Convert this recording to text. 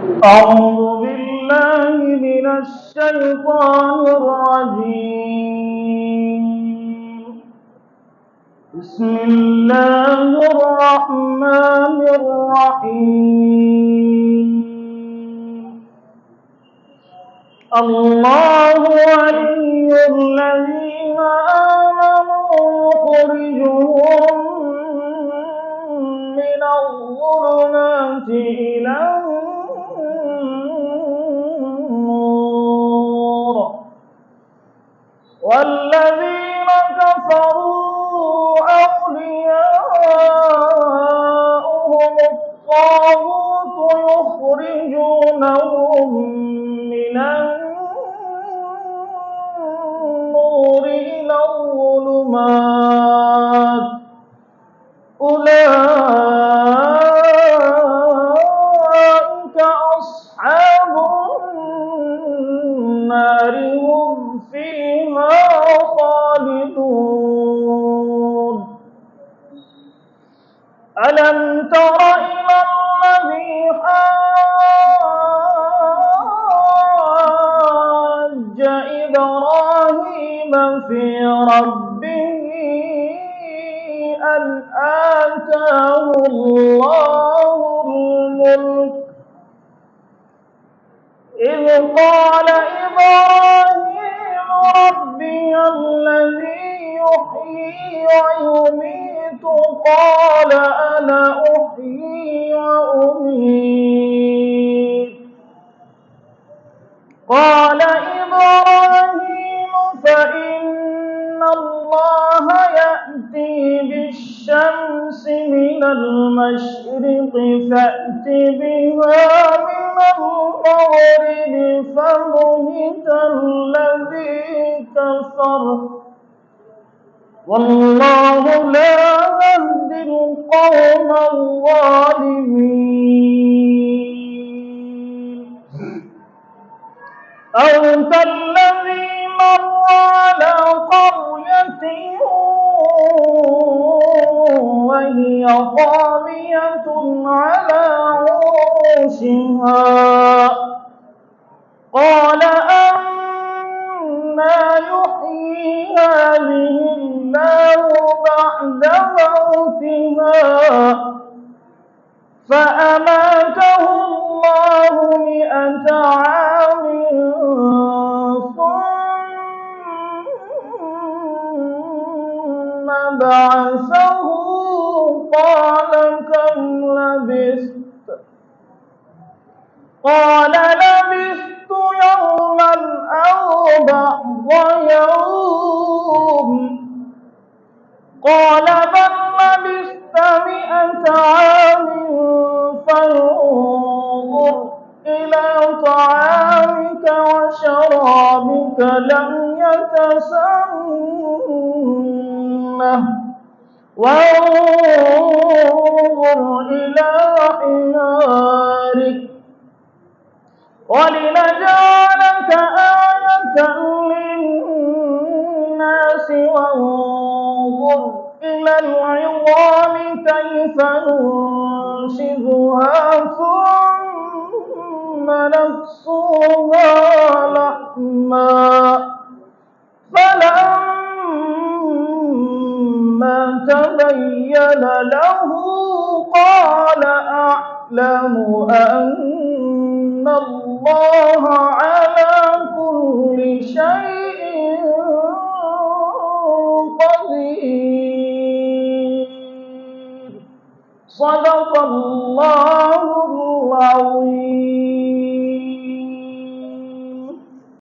أعوذ بالله من الشيطان الرجيم. بسم الله الرحمن الرحيم. الله ولي الذين آمنوا يخرجهم من الظلمات إلى النور، والذين كفروا أولياؤهم الطاغوت يخرجونهم من النور إلى الظلمات، أولئك أصحاب النار هم فيها خالدون. ألم تر إلى الذي حاج إبراهيم في ربه أن آتاه الله الملك، إذ قال إبراهيم ربي الذي يحيي ويميت قال أنا أحيي وأميت. قال إبراهيم فإن الله يأتي بالشمس من المشرق فأت بها من المغرب فبهت الذي كفر والله لا يهدي القوم الظالمين. أو كالذي مر على قرية وهي خاوية على عروشها قال أنى يحيي هذه الله بعد موتها فأماته الله 100 عام ثم بعثه قال كم لبثت؟ قال لبثت يوما أو بعض يوم. قال بل لبثت 100 عام فانظر إلى طعامك وشرابك لم يتسنه وانظر إلى حمارك ولنجعلك آية للناس وانظر إلى العظام كيف ننشزها ثم نكسوها لحما فلما تبين له قال أعلم أن الله على كل شيء قدير. صدق الله